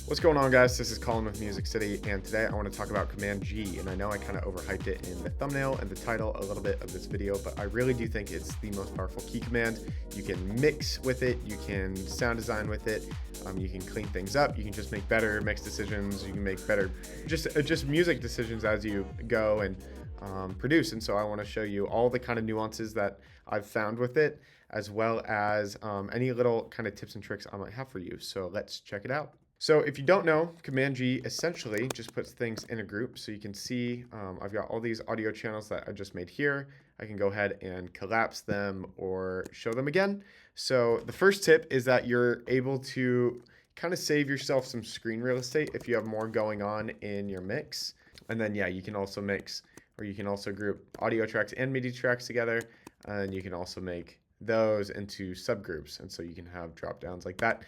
What's going on, guys? This is Colin with Music City, and today I want to talk about Command-G, and I know I kind of overhyped it in the thumbnail and the title a little bit of this video, but I really do think it's the most powerful key command. You can mix with it, you can sound design with it, you can clean things up, you can just make better mix decisions, you can make better just music decisions as you go and produce. And so I want to show you all the kind of nuances that I've found with it, as well as any little kind of tips and tricks I might have for you. So let's check it out. So if you don't know, Command-G essentially just puts things in a group. So you can see I've got all these audio channels that I just made here. I can go ahead and collapse them or show them again. So the first tip is that you're able to kind of save yourself some screen real estate if you have more going on in your mix. And then, yeah, you can also mix, or you can also group audio tracks and MIDI tracks together. And you can also make those into subgroups. And so you can have drop downs like that.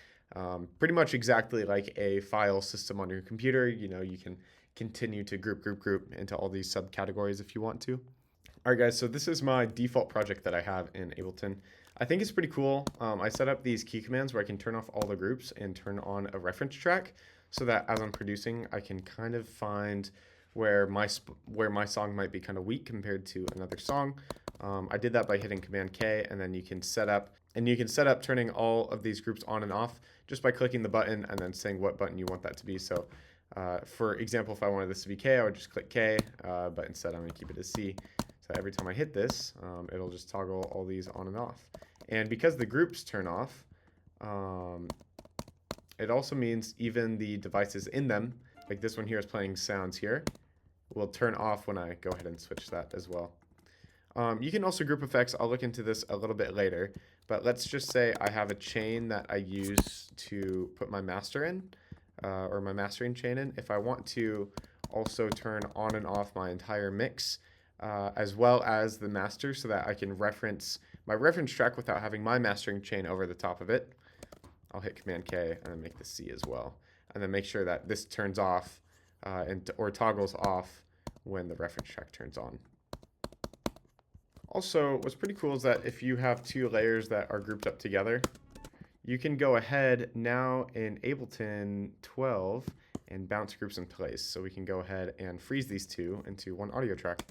Pretty much exactly like a file system on your computer. You know, you can continue to group into all these subcategories if you want to. All right, guys, so this is my default project that I have in Ableton. I think it's pretty cool. I set up these key commands where I can turn off all the groups and turn on a reference track so that as I'm producing, I can kind of find where my song might be kind of weak compared to another song. I did that by hitting Command K, and then you can set up turning all of these groups on and off just by clicking the button and then saying what button you want that to be. So for example, if I wanted this to be K, I would just click K, but instead I'm going to keep it as C. So every time I hit this, it'll just toggle all these on and off. And because the groups turn off, it also means even the devices in them, like this one here is playing sounds here, will turn off when I go ahead and switch that as well. You can also group effects. I'll look into this a little bit later, but let's just say I have a chain that I use to put my master in, or my mastering chain in. If I want to also turn on and off my entire mix, as well as the master, so that I can reference my reference track without having my mastering chain over the top of it, I'll hit Command K and then make the C as well, and then make sure that this turns off or toggles off when the reference track turns on. Also, what's pretty cool is that if you have two layers that are grouped up together, you can go ahead now in Ableton 12 and bounce groups in place. So we can go ahead and freeze these two into one audio track.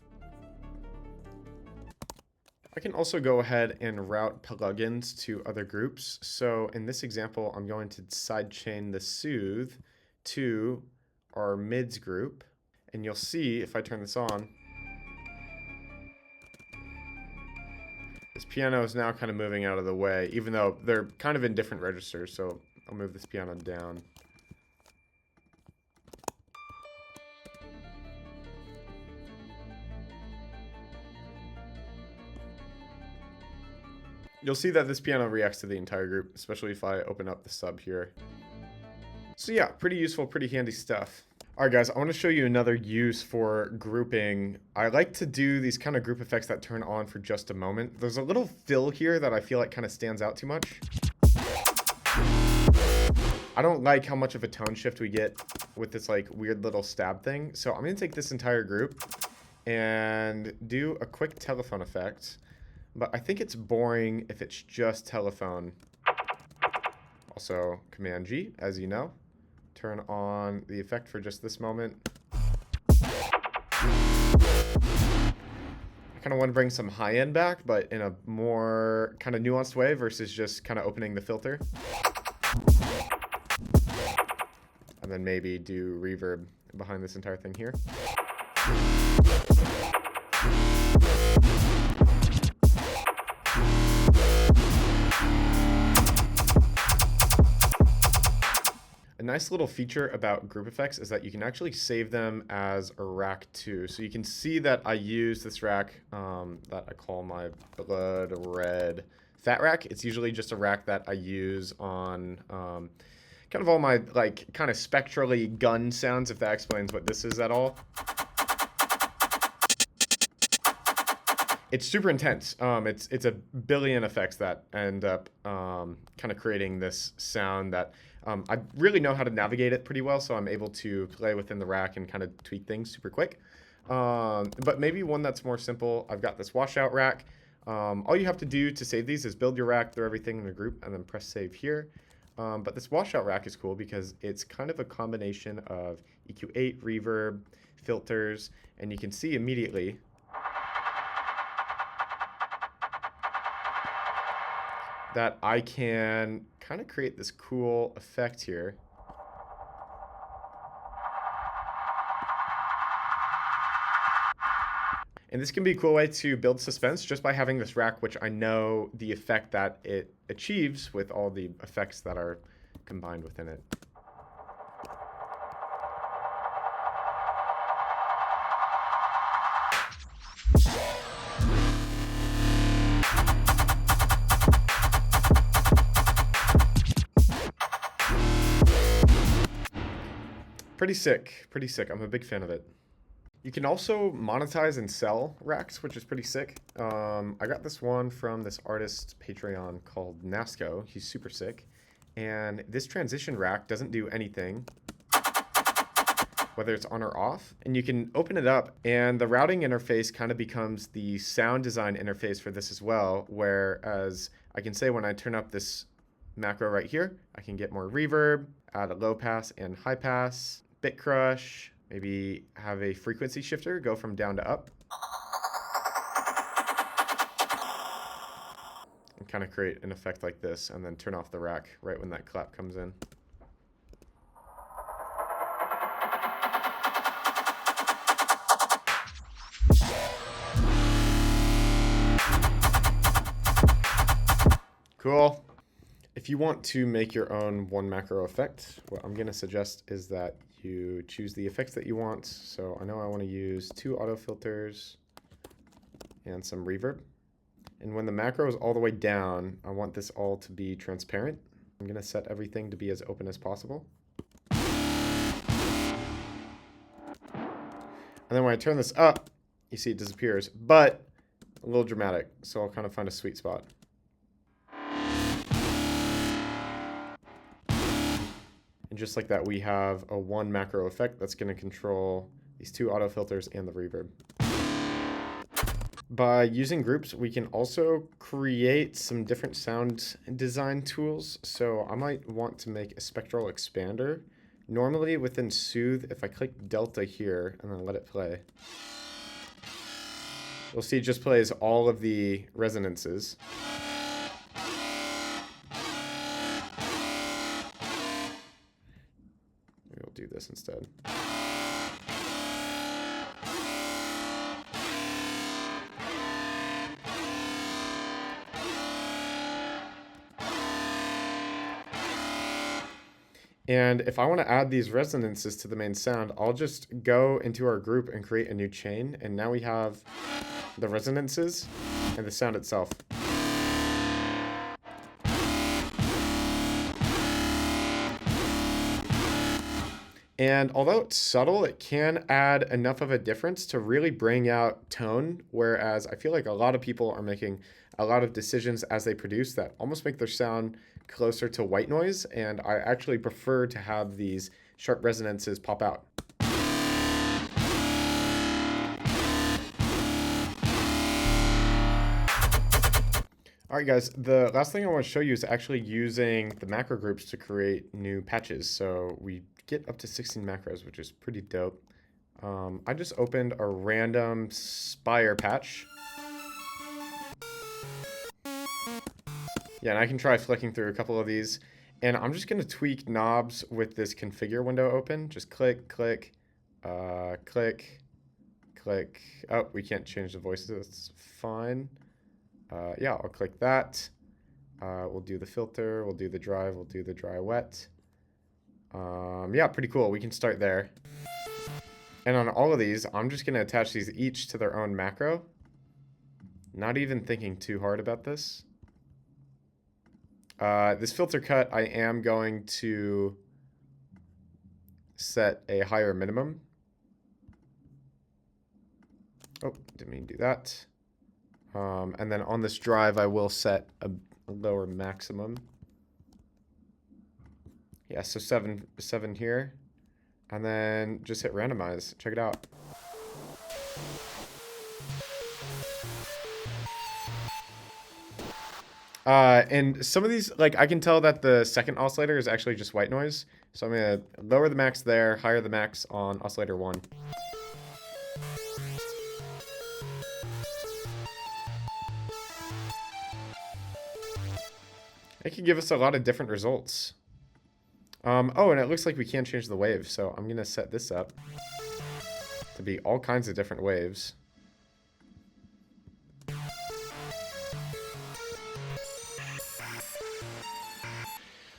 I can also go ahead and route plugins to other groups. So in this example, I'm going to sidechain the soothe to our mids group. And you'll see if I turn this on, this piano is now kind of moving out of the way, even though they're kind of in different registers. So I'll move this piano down. You'll see that this piano reacts to the entire group, especially if I open up the sub here. So yeah, pretty useful, pretty handy stuff. All right, guys, I want to show you another use for grouping. I like to do these kind of group effects that turn on for just a moment. There's a little fill here that I feel like kind of stands out too much. I don't like how much of a tone shift we get with this like weird little stab thing. So I'm going to take this entire group and do a quick telephone effect. But I think it's boring if it's just telephone. Also, Command-G, as you know. Turn on the effect for just this moment. I kind of want to bring some high end back, but in a more kind of nuanced way versus just kind of opening the filter. And then maybe do reverb behind this entire thing here. A nice little feature about group effects is that you can actually save them as a rack too. So you can see that I use this rack that I call my blood red fat rack. It's usually just a rack that I use on kind of all my like kind of spectrally gun sounds, if that explains what this is at all. It's super intense. It's a billion effects that end up kind of creating this sound that I really know how to navigate it pretty well, so I'm able to play within the rack and kind of tweak things super quick. But maybe one that's more simple. I've got this washout rack. All you have to do to save these is build your rack, throw everything in a group, and then press save here. But this washout rack is cool because it's kind of a combination of EQ8, reverb, filters, and you can see immediately that I can kind of create this cool effect here. And this can be a cool way to build suspense just by having this rack, which I know the effect that it achieves with all the effects that are combined within it. Pretty sick, pretty sick. I'm a big fan of it. You can also monetize and sell racks, which is pretty sick. I got this one from this artist Patreon called Nasco. He's super sick. And this transition rack doesn't do anything, whether it's on or off. And you can open it up, and the routing interface kind of becomes the sound design interface for this as well, whereas I can say when I turn up this macro right here, I can get more reverb, add a low pass and high pass, bit crush, maybe have a frequency shifter, go from down to up. And kind of create an effect like this, and then turn off the rack right when that clap comes in. Cool. If you want to make your own one macro effect, what I'm going to suggest is that you choose the effects that you want. So I know I want to use 2 auto filters and some reverb. And when the macro is all the way down, I want this all to be transparent. I'm going to set everything to be as open as possible. And then when I turn this up, you see it disappears, but a little dramatic. So I'll kind of find a sweet spot. And just like that, we have a one macro effect that's going to control these 2 auto filters and the reverb. By using groups, we can also create some different sound design tools. So I might want to make a spectral expander. Normally within Soothe, if I click delta here and then let it play, you'll see it just plays all of the resonances. We'll do this instead. And if I want to add these resonances to the main sound, I'll just go into our group and create a new chain. And now we have the resonances and the sound itself. And although it's subtle, it can add enough of a difference to really bring out tone, whereas I feel like a lot of people are making a lot of decisions as they produce that almost make their sound closer to white noise, and I actually prefer to have these sharp resonances pop out. All right, guys, the last thing I want to show you is actually using the macro groups to create new patches. So we get up to 16 macros, which is pretty dope. I just opened a random Spire patch. Yeah, and I can try flicking through a couple of these. And I'm just going to tweak knobs with this configure window open. Just click, click, click, click. Oh, we can't change the voices. That's fine. Yeah, I'll click that. We'll do the filter. We'll do the drive. We'll do the dry wet. Yeah, pretty cool. We can start there. And on all of these, I'm just going to attach these each to their own macro. Not even thinking too hard about this. This filter cut, I am going to set a higher minimum. Oh, didn't mean to do that. And then on this drive, I will set a lower maximum. Yeah, so 7 here. And then just hit randomize. Check it out. And some of these, like I can tell that the second oscillator is actually just white noise. So I'm gonna lower the max there, higher the max on oscillator 1. It can give us a lot of different results. Oh, and it looks like we can change the wave, so I'm gonna set this up to be all kinds of different waves.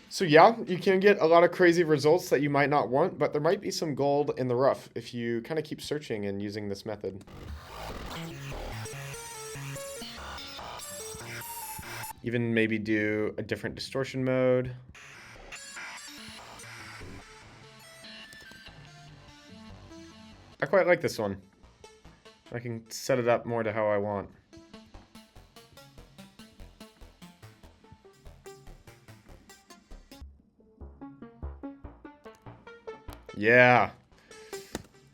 So yeah, you can get a lot of crazy results that you might not want, but there might be some gold in the rough if you kind of keep searching and using this method. Even maybe do a different distortion mode. I quite like this one. I can set it up more to how I want. Yeah.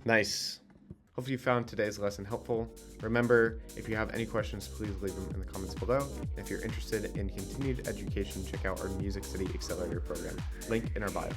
Nice. Hopefully you found today's lesson helpful. Remember, if you have any questions, please leave them in the comments below. And if you're interested in continued education, check out our Music City Accelerator program. Link in our bio.